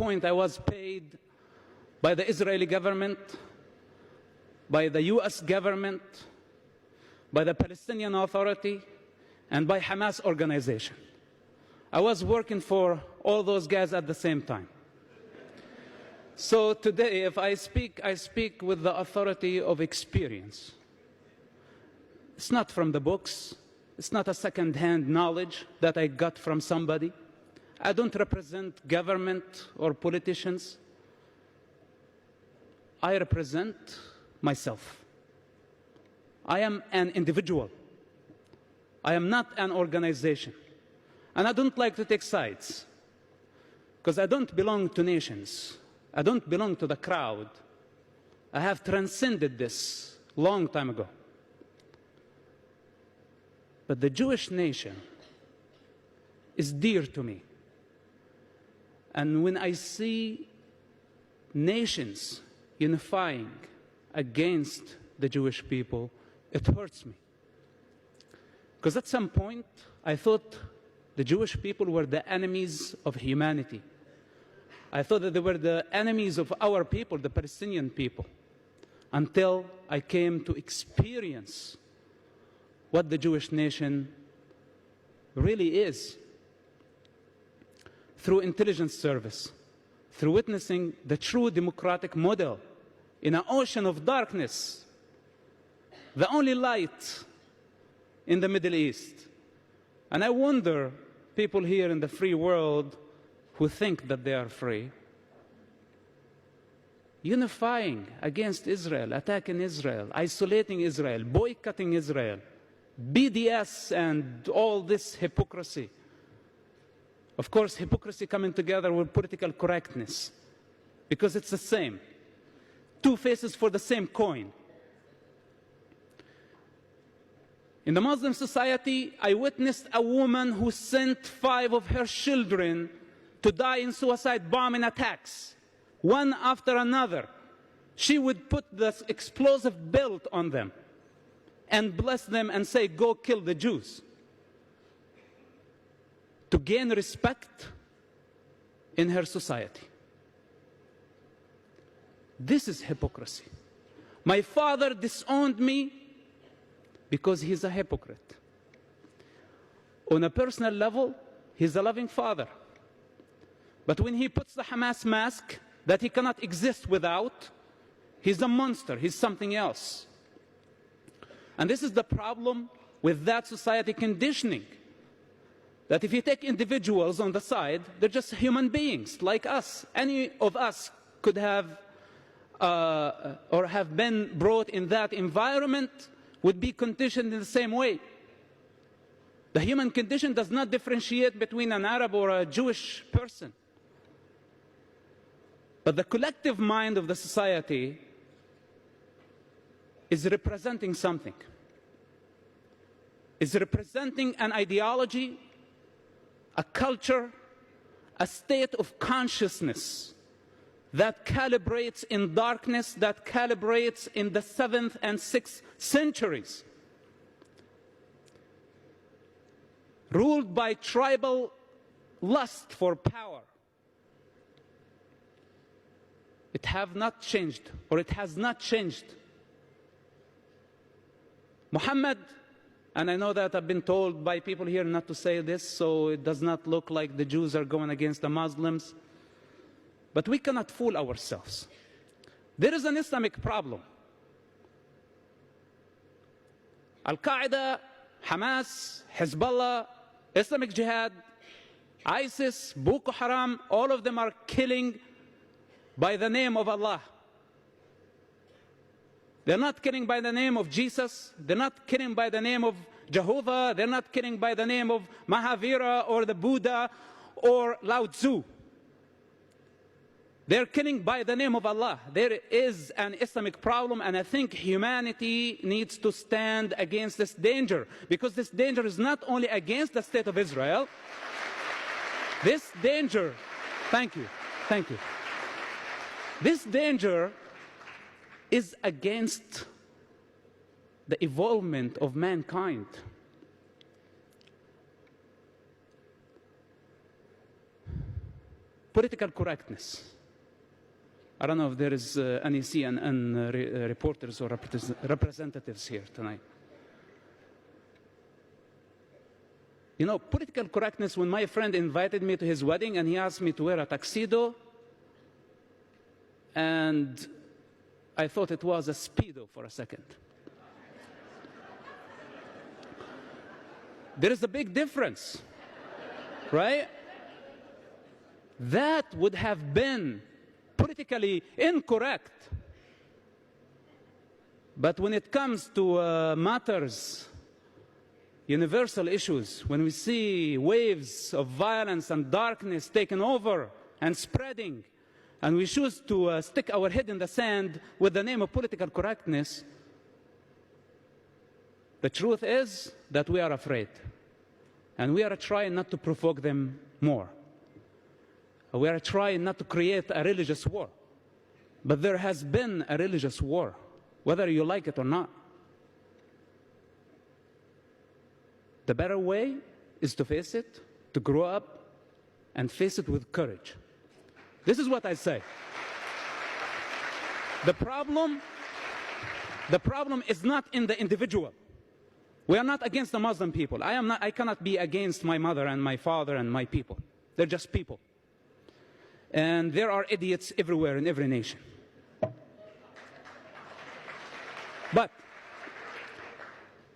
point, I was paid by the Israeli government, by the US government, by the Palestinian Authority, and by Hamas organization. I was working for all those guys at the same time. So today, if I speak with the authority of experience. It's not from the books. It's not a second-hand knowledge that I got from somebody. I don't represent government or politicians. I represent myself. I am an individual. I am not an organization. And I don't like to take sides, because I don't belong to nations. I don't belong to the crowd. I have transcended this long time ago. But the Jewish nation is dear to me. And when I see nations unifying against the Jewish people, it hurts me. Because at some point, I thought the Jewish people were the enemies of humanity. I thought that they were the enemies of our people, the Palestinian people, until I came to experience what the Jewish nation really is. Through intelligence service, through witnessing the true democratic model in an ocean of darkness, the only light in the Middle East. And I wonder, people here in the free world who think that they are free, unifying against Israel, attacking Israel, isolating Israel, boycotting Israel, BDS and all this hypocrisy. Of course, hypocrisy coming together with political correctness, because it's the same. Two faces for the same coin. In the Muslim society, I witnessed a woman who sent 5 of her children to die in suicide bombing attacks, one after another. She would put this explosive belt on them and bless them and say, "Go kill the Jews," to gain respect in her society. This is hypocrisy. My father disowned me because he's a hypocrite. On a personal level, he's a loving father. But when he puts the Hamas mask that he cannot exist without, he's a monster, he's something else. And this is the problem with that society conditioning. That if you take individuals on the side, they're just human beings like us. Any of us could have or have been brought in that environment, would be conditioned in the same way. The human condition does not differentiate between an Arab or a Jewish person. But the collective mind of the society is representing something. Is representing an ideology, a culture, a state of consciousness that calibrates in darkness, that calibrates in the 7th and 6th centuries, ruled by tribal lust for power. It have not changed, or it has not changed. Muhammad, and I know that I've been told by people here not to say this, so it does not look like the Jews are going against the Muslims. But we cannot fool ourselves. There is an Islamic problem. Al-Qaeda, Hamas, Hezbollah, Islamic Jihad, ISIS, Boko Haram, all of them are killing by the name of Allah. They're not killing by the name of Jesus. They're not killing by the name of Jehovah. They're not killing by the name of Mahavira or the Buddha or Lao Tzu. They're killing by the name of Allah. There is an Islamic problem, and I think humanity needs to stand against this danger, because this danger is not only against the state of Israel. This danger, thank you. This danger is against the evolvement of mankind. political correctness. I don't know if there is any CNN reporters or representatives here tonight. You know, political correctness, when my friend invited me to his wedding and he asked me to wear a tuxedo, and I thought it was a Speedo for a second. There is a big difference, right? That would have been politically incorrect. But when it comes to matters, universal issues, when we see waves of violence and darkness taking over and spreading, and we choose to stick our head in the sand with the name of political correctness, the truth is that we are afraid. And we are trying not to provoke them more. We are trying not to create a religious war. But there has been a religious war, whether you like it or not. The better way is to face it, to grow up, and face it with courage. This is what I say. The problem is not in the individual. We are not against the Muslim people. I cannot be against my mother and my father and my people. They're just people. And there are idiots everywhere in every nation. But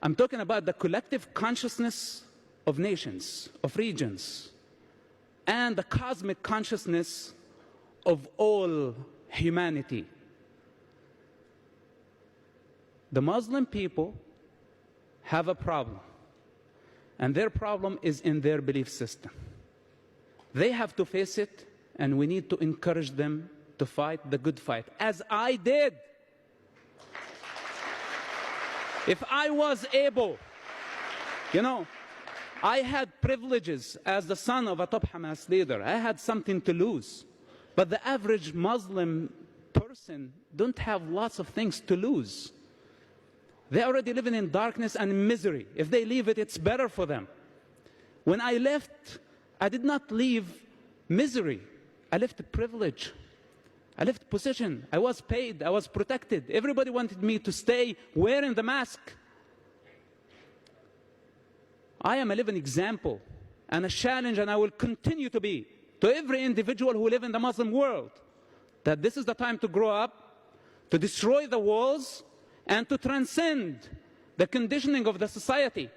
I'm talking about the collective consciousness of nations, of regions, and the cosmic consciousness of all humanity. The Muslim people have a problem, and their problem is in their belief system. They have to face it, and we need to encourage them to fight the good fight, as I did. If I was able, you know, I had privileges as the son of a top Hamas leader. I had something to lose. But the average Muslim person don't have lots of things to lose. They're already living in darkness and misery. If they leave it, it's better for them. When I left, I did not leave misery. I left privilege. I left position. I was paid. I was protected. Everybody wanted me to stay wearing the mask. I am a living example and a challenge, and I will continue to be, to every individual who lives in the Muslim world, that this is the time to grow up, to destroy the walls, and to transcend the conditioning of the society.